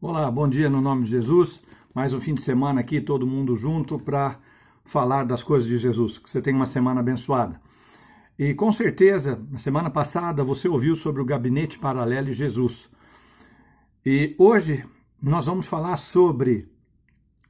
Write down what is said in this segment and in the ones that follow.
Olá, bom dia no nome de Jesus. Mais um fim de semana aqui, todo mundo junto para falar das coisas de Jesus. Que você tenha uma semana abençoada. E com certeza, na semana passada você ouviu sobre o Gabinete Paralelo e Jesus. E hoje nós vamos falar sobre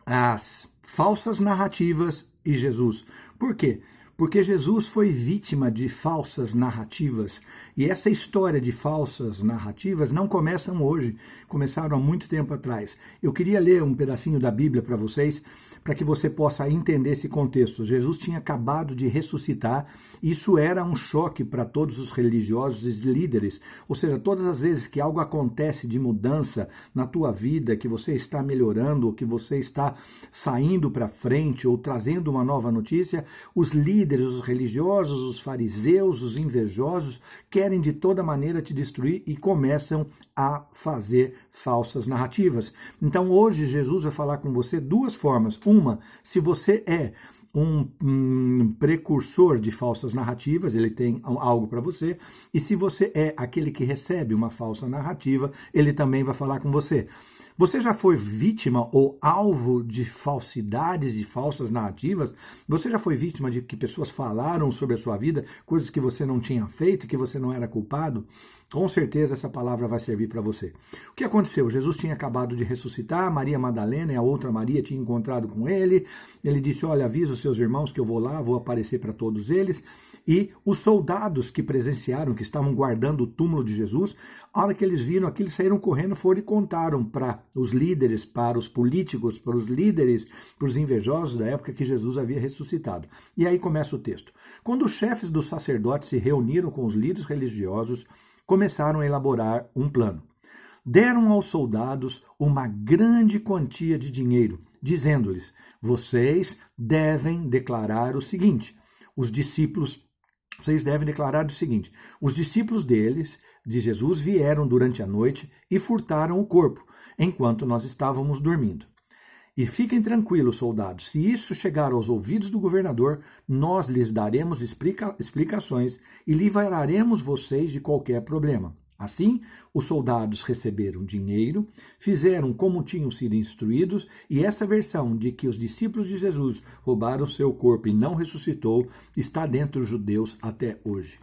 as falsas narrativas e Jesus. Por quê? Porque Jesus foi vítima de falsas narrativas. E essa história de falsas narrativas não começam hoje, começaram há muito tempo atrás. Eu queria ler um pedacinho da Bíblia para vocês, para que você possa entender esse contexto. Jesus tinha acabado de ressuscitar, isso era um choque para todos os religiosos e líderes. Ou seja, todas as vezes que algo acontece de mudança na tua vida, que você está melhorando, ou que você está saindo para frente, ou trazendo uma nova notícia, os líderes, os religiosos, os fariseus, os invejosos, querem de toda maneira te destruir e começam a fazer falsas narrativas. Então hoje Jesus vai falar com você duas formas. Uma, se você é um precursor de falsas narrativas, ele tem algo para você, e se você é aquele que recebe uma falsa narrativa, ele também vai falar com você. Você já foi vítima ou alvo de falsidades e falsas narrativas? Você já foi vítima de que pessoas falaram sobre a sua vida, coisas que você não tinha feito, que você não era culpado? Com certeza essa palavra vai servir para você. O que aconteceu? Jesus tinha acabado de ressuscitar, Maria Madalena e a outra Maria tinham encontrado com ele. Ele disse, olha, avisa os seus irmãos que eu vou lá, vou aparecer para todos eles. E os soldados que presenciaram, que estavam guardando o túmulo de Jesus, a hora que eles viram aquilo, saíram correndo, foram e contaram para os líderes, para os políticos, para os líderes, para os invejosos da época que Jesus havia ressuscitado. E aí começa o texto. Quando os chefes dos sacerdotes se reuniram com os líderes religiosos, começaram a elaborar um plano. Deram aos soldados uma grande quantia de dinheiro, dizendo-lhes, vocês devem declarar o seguinte, vocês devem declarar o seguinte, os discípulos deles, de Jesus, vieram durante a noite e furtaram o corpo, enquanto nós estávamos dormindo. E fiquem tranquilos, soldados, se isso chegar aos ouvidos do governador, nós lhes daremos explicações e livraremos vocês de qualquer problema. Assim, os soldados receberam dinheiro, fizeram como tinham sido instruídos, e essa versão de que os discípulos de Jesus roubaram seu corpo e não ressuscitou está dentro dos judeus até hoje.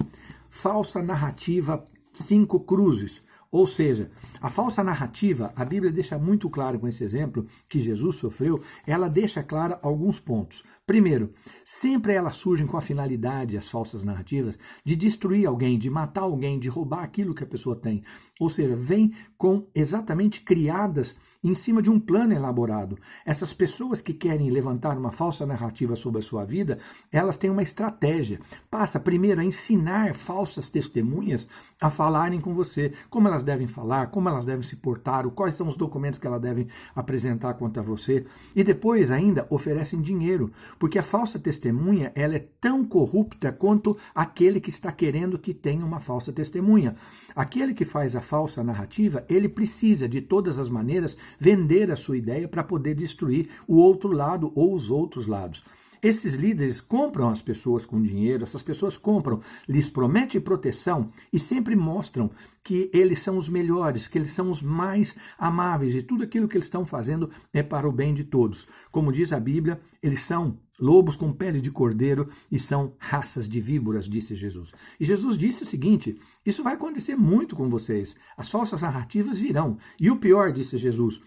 Falsa narrativa 5 cruzes. Ou seja, a falsa narrativa, a Bíblia deixa muito claro com esse exemplo que Jesus sofreu, ela deixa claro alguns pontos. Primeiro, sempre elas surgem com a finalidade, as falsas narrativas, de destruir alguém, de matar alguém, de roubar aquilo que a pessoa tem. Ou seja, vem com exatamente criadas em cima de um plano elaborado. Essas pessoas que querem levantar uma falsa narrativa sobre a sua vida, elas têm uma estratégia. Passa primeiro a ensinar falsas testemunhas a falarem com você, como elas devem falar, como elas devem se portar, quais são os documentos que elas devem apresentar contra você. E depois ainda oferecem dinheiro, porque a falsa testemunha ela é tão corrupta quanto aquele que está querendo que tenha uma falsa testemunha. Aquele que faz a falsa narrativa, ele precisa de todas as maneiras vender a sua ideia para poder destruir o outro lado ou os outros lados. Esses líderes compram as pessoas com dinheiro, essas pessoas compram, lhes prometem proteção e sempre mostram que eles são os melhores, que eles são os mais amáveis e tudo aquilo que eles estão fazendo é para o bem de todos. Como diz a Bíblia, eles são lobos com pele de cordeiro e são raças de víboras, disse Jesus. E Jesus disse o seguinte, isso vai acontecer muito com vocês, as falsas narrativas virão. E o pior, disse Jesus,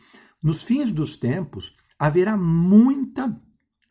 nos fins dos tempos haverá muita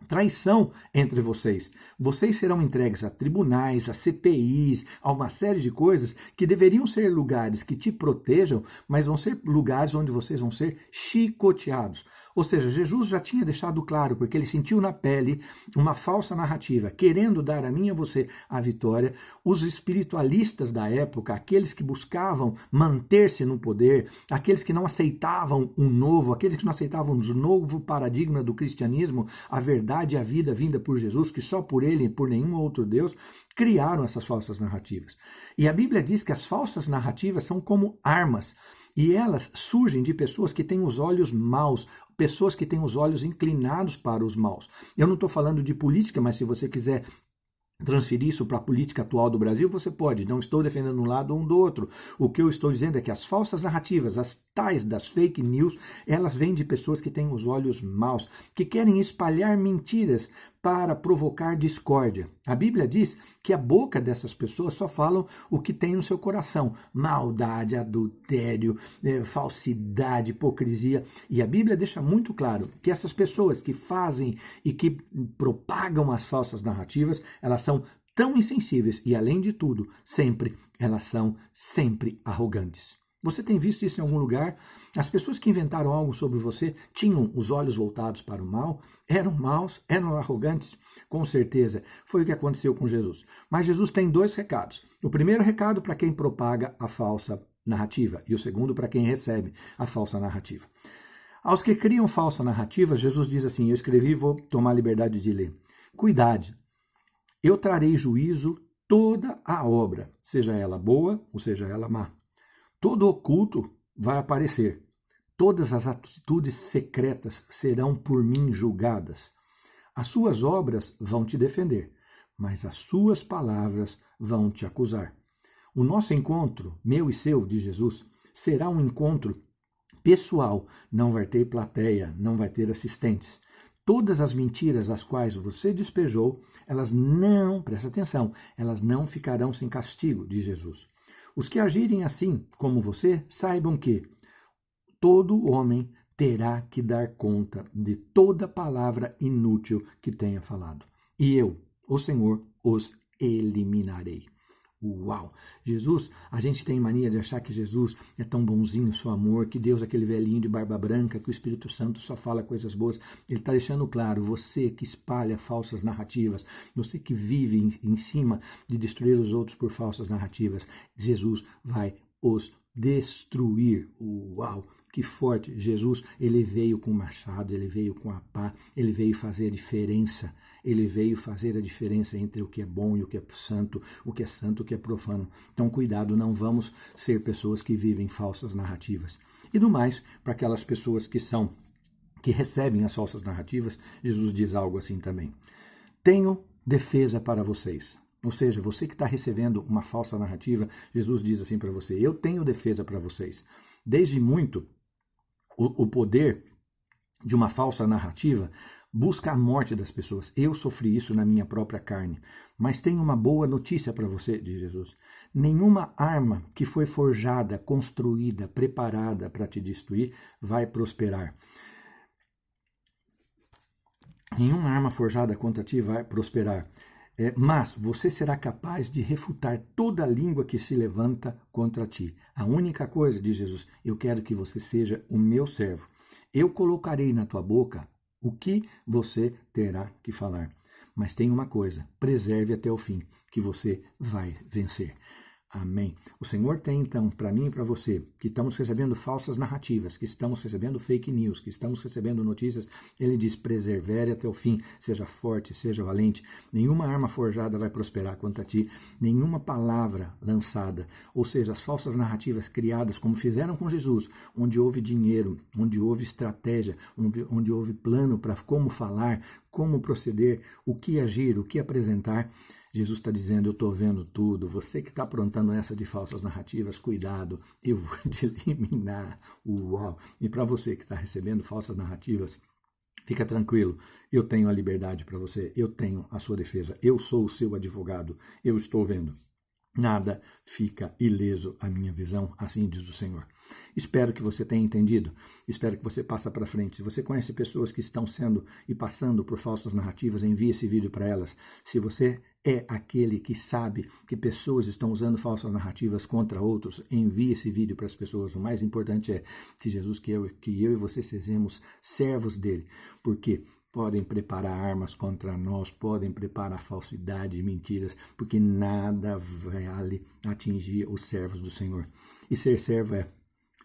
traição entre vocês. Vocês serão entregues a tribunais, a CPIs, a uma série de coisas que deveriam ser lugares que te protejam, mas vão ser lugares onde vocês vão ser chicoteados. Ou seja, Jesus já tinha deixado claro, porque ele sentiu na pele uma falsa narrativa, querendo dar a mim e a você a vitória. Os espiritualistas da época, aqueles que buscavam manter-se no poder, aqueles que não aceitavam um novo, aqueles que não aceitavam um novo paradigma do cristianismo, a verdade e a vida vinda por Jesus, que só por ele e por nenhum outro Deus, criaram essas falsas narrativas. E a Bíblia diz que as falsas narrativas são como armas. E elas surgem de pessoas que têm os olhos maus, pessoas que têm os olhos inclinados para os maus. Eu não estou falando de política, mas se você quiser transferir isso para a política atual do Brasil, você pode. Não estou defendendo um lado ou um do outro. O que eu estou dizendo é que as falsas narrativas, as tais das fake news, elas vêm de pessoas que têm os olhos maus, que querem espalhar mentiras para provocar discórdia. A Bíblia diz que a boca dessas pessoas só falam o que tem no seu coração: maldade, adultério, falsidade, hipocrisia. E a Bíblia deixa muito claro que essas pessoas que fazem e que propagam as falsas narrativas, elas são tão insensíveis e, além de tudo, elas são sempre arrogantes. Você tem visto isso em algum lugar? As pessoas que inventaram algo sobre você tinham os olhos voltados para o mal, eram maus, eram arrogantes? Com certeza, foi o que aconteceu com Jesus. Mas Jesus tem 2 recados. O primeiro recado para quem propaga a falsa narrativa e o segundo para quem recebe a falsa narrativa. Aos que criam falsa narrativa, Jesus diz assim, eu escrevi e vou tomar a liberdade de ler. Cuidado, eu trarei juízo toda a obra, seja ela boa ou seja ela má. Todo oculto vai aparecer. Todas as atitudes secretas serão por mim julgadas. As suas obras vão te defender, mas as suas palavras vão te acusar. O nosso encontro, meu e seu, de Jesus, será um encontro pessoal. Não vai ter plateia, não vai ter assistentes. Todas as mentiras as quais você despejou, elas não, presta atenção, elas não ficarão sem castigo, diz Jesus. Os que agirem assim como você, saibam que todo homem terá que dar conta de toda palavra inútil que tenha falado. E eu, o Senhor, os eliminarei. Uau! Jesus, a gente tem mania de achar que Jesus é tão bonzinho, só amor, que Deus é aquele velhinho de barba branca, que o Espírito Santo só fala coisas boas. Ele está deixando claro, você que espalha falsas narrativas, você que vive em cima de destruir os outros por falsas narrativas, Jesus vai os destruir. Uau! Que forte! Jesus, ele veio com o machado, ele veio com a pá, ele veio fazer a diferença. Ele veio fazer a diferença entre o que é bom e o que é santo, o que é profano. Então, cuidado, não vamos ser pessoas que vivem falsas narrativas. E do mais, para aquelas pessoas que recebem as falsas narrativas, Jesus diz algo assim também. Tenho defesa para vocês. Ou seja, você que está recebendo uma falsa narrativa, Jesus diz assim para você, eu tenho defesa para vocês. Desde muito, o poder de uma falsa narrativa busca a morte das pessoas. Eu sofri isso na minha própria carne. Mas tenho uma boa notícia para você, diz Jesus. Nenhuma arma que foi forjada, construída, preparada para te destruir vai prosperar. Nenhuma arma forjada contra ti vai prosperar. Mas você será capaz de refutar toda língua que se levanta contra ti. A única coisa, diz Jesus, eu quero que você seja o meu servo. Eu colocarei na tua boca o que você terá que falar. Mas tem uma coisa, preserve até o fim, que você vai vencer. Amém. O Senhor tem, então, para mim e para você, que estamos recebendo falsas narrativas, que estamos recebendo fake news, que estamos recebendo notícias, ele diz, persevere até o fim, seja forte, seja valente. Nenhuma arma forjada vai prosperar contra ti, nenhuma palavra lançada, ou seja, as falsas narrativas criadas, como fizeram com Jesus, onde houve dinheiro, onde houve estratégia, onde houve plano para como falar, como proceder, o que agir, o que apresentar. Jesus está dizendo, eu estou vendo tudo, você que está aprontando essa de falsas narrativas, cuidado, eu vou te eliminar. Uau! E para você que está recebendo falsas narrativas, fica tranquilo, eu tenho a liberdade para você, eu tenho a sua defesa, eu sou o seu advogado, eu estou vendo. Nada fica ileso à minha visão, assim diz o Senhor. Espero que você tenha entendido, espero que você passe para frente. Se você conhece pessoas que estão sendo e passando por falsas narrativas, envie esse vídeo para elas. Se você é aquele que sabe que pessoas estão usando falsas narrativas contra outros, envie esse vídeo para as pessoas. O mais importante é que Jesus, que eu e você sejamos servos dele, porque podem preparar armas contra nós, podem preparar falsidade e mentiras, porque nada vale atingir os servos do Senhor. E ser servo é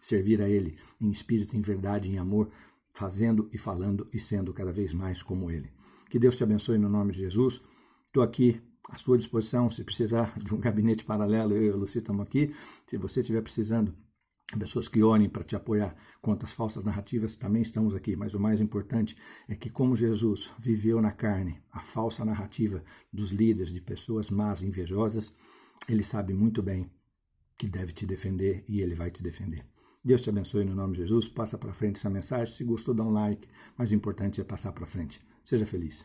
servir a Ele em espírito, em verdade, em amor, fazendo e falando e sendo cada vez mais como Ele. Que Deus te abençoe no nome de Jesus. Estou aqui à sua disposição, se precisar de um gabinete paralelo, eu e a Lucy estamos aqui. Se você estiver precisando, pessoas que orem para te apoiar contra as falsas narrativas, também estamos aqui. Mas o mais importante é que, como Jesus viveu na carne a falsa narrativa dos líderes, de pessoas más, invejosas, ele sabe muito bem que deve te defender e ele vai te defender. Deus te abençoe no nome de Jesus. Passa para frente essa mensagem. Se gostou, dá um like. Mas o importante é passar para frente. Seja feliz.